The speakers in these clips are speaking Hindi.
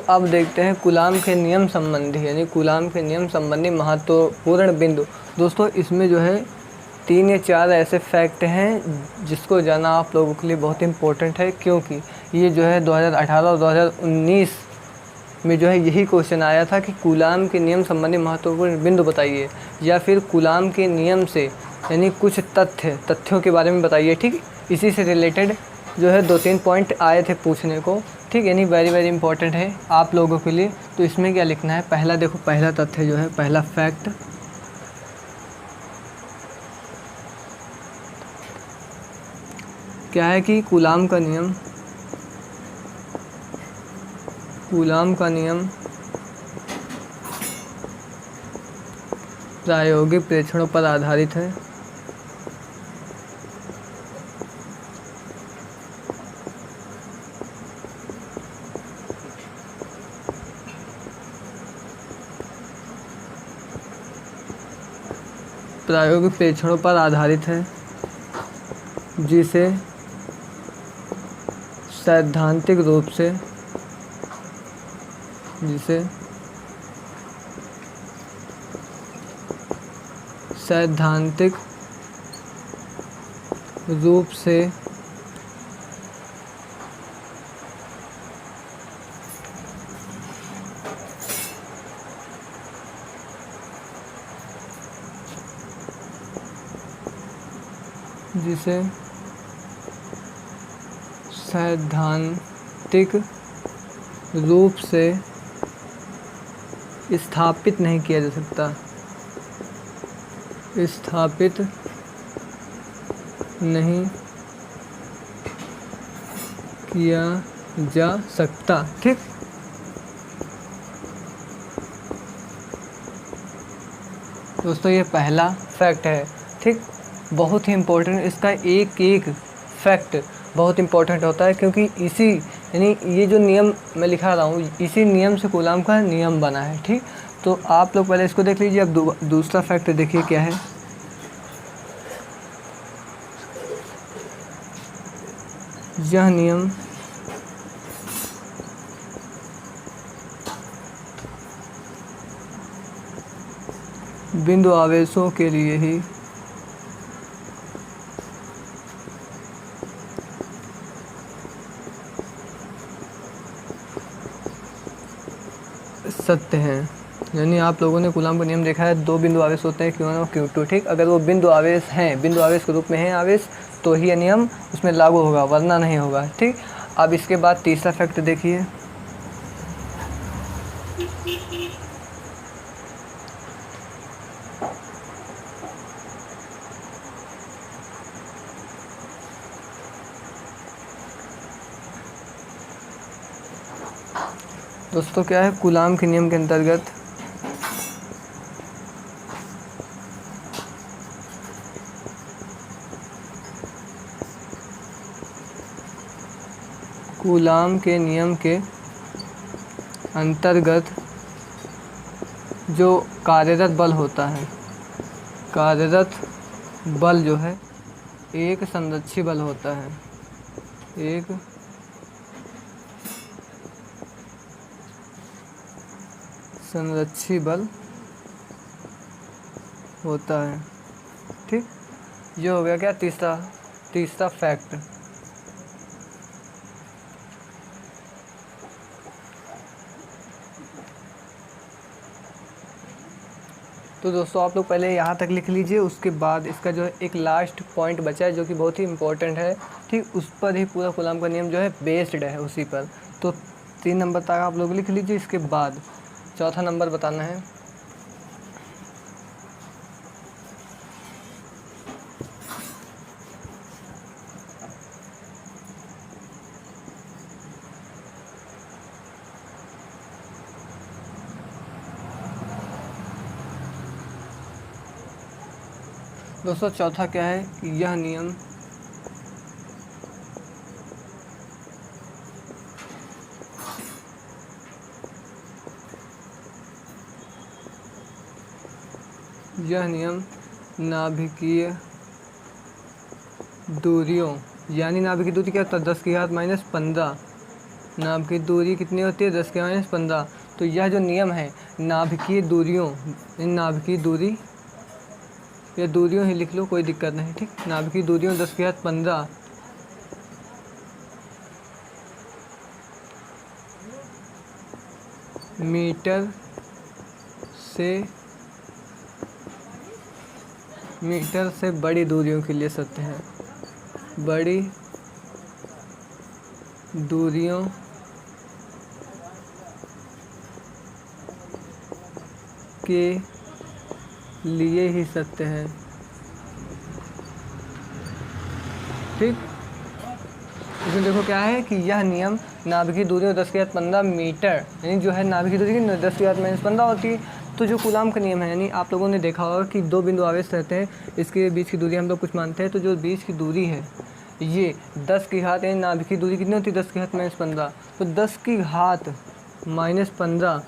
अब देखते हैं कूलाम के नियम संबंधी, यानी कूलाम के नियम संबंधी महत्वपूर्ण बिंदु। दोस्तों इसमें जो है 3 या 4 ऐसे फैक्ट हैं जिसको जानना आप लोगों के लिए बहुत इम्पोर्टेंट है, क्योंकि ये जो है 2018 और 2019 में जो है यही क्वेश्चन आया था कि कूलाम के नियम संबंधी महत्वपूर्ण बिंदु बताइए, या फिर कूलाम के नियम से यानी कुछ तथ्यों के बारे में बताइए। ठीक, इसी से रिलेटेड जो है 2-3 पॉइंट आए थे पूछने को। ठीक, यानी वेरी इंपॉर्टेंट है आप लोगों के लिए। तो इसमें क्या लिखना है, पहला देखो, पहला तथ्य जो है, पहला फैक्ट क्या है कि कूलाम का नियम प्रायोगिक परीक्षणों पर आधारित है। प्रायोगिक परीक्षणों पर आधारित है, जिसे सैद्धांतिक रूप से स्थापित नहीं किया जा सकता, ठीक। दोस्तों ये पहला फैक्ट है। ठीक, बहुत ही इम्पोर्टेंट, इसका एक एक फैक्ट बहुत इम्पोर्टेंट होता है, क्योंकि इसी यानी ये जो नियम मैं लिखा रहा हूँ, इसी नियम से कूलाम का नियम बना है। ठीक, तो आप लोग पहले इसको देख लीजिए। अब दूसरा फैक्ट देखिए क्या है। यह नियम बिंदु आवेशों के लिए ही सत्य हैं। यानी आप लोगों ने कूलाम का नियम देखा है, 2 बिंदु आवेश होते हैं, Q1 और Q2। ठीक, अगर वो बिंदु आवेश हैं, बिंदु आवेश के रूप में हैं आवेश, तो ही यह नियम उसमें लागू होगा, वरना नहीं होगा। ठीक, अब इसके बाद तीसरा फैक्ट देखिए। दोस्तों क्या है, कूलाम के नियम के अंतर्गत कूलाम के नियम के अंतर्गत जो कार्यरत बल होता है, कार्यरत बल जो है एक संरक्षी बल होता है, एक संरक्षी बल होता है। ठीक, ये हो गया क्या, तीसरा फैक्ट। तो दोस्तों आप लोग पहले यहाँ तक लिख लीजिए, उसके बाद इसका जो है एक लास्ट पॉइंट बचा है जो कि बहुत ही इम्पोर्टेंट है। ठीक, उस पर ही पूरा कूलाम का नियम जो है बेस्ड है, उसी पर। तो 3 नंबर तक आप लोग लिख लीजिए। इसके बाद चौथा नंबर बताना है। दोस्तों चौथा क्या है कि यह नियम नाभिकीय दूरियों, यानी नाभिकीय दूरी क्या होता है, 10⁻⁻15 नाभ की दूरी कितनी होती है 10 के माइनस 15। तो यह जो नियम है नाभिकीय दूरियों, इन नाभिकीय दूरी या दूरियों ही लिख लो, कोई दिक्कत नहीं, ठीक। नाभिकीय दूरियों 10 के घात 15 मीटर से बड़ी दूरियों के लिए सत्य है। बड़ी दूरियों के लिए ही सत्य है, ठीक। इसमें देखो क्या है कि यह नियम नाभिकीय दूरी 10 के घात 15 मीटर, यानी जो है नाभिकीय दूरी की 10 के घात माइनस 15 होती है। तो जो कूलाम का नियम है, यानी आप लोगों ने देखा होगा कि दो बिंदु आवेश रहते हैं, इसके बीच की दूरी हम लोग कुछ मानते हैं। तो जो बीच की दूरी है ये 10 की घात, यानी नाभिकीय दूरी कितनी होती है 10 की घात माइनस 15। तो 10 की घात माइनस 15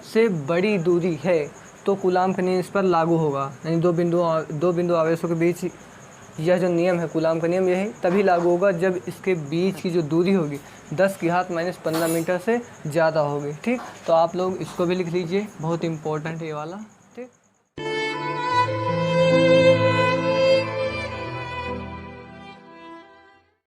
से बड़ी दूरी है तो कूलाम का नियम इस पर लागू होगा। यानी दो बिंदु आवेशों के बीच यह जो नियम है कूलाम का नियम, यही तभी लागू होगा जब इसके बीच की जो दूरी होगी 10 की घात माइनस 15 मीटर से ज़्यादा होगी, ठीक। तो आप लोग इसको भी लिख लीजिए, बहुत इंपॉर्टेंट है ये वाला।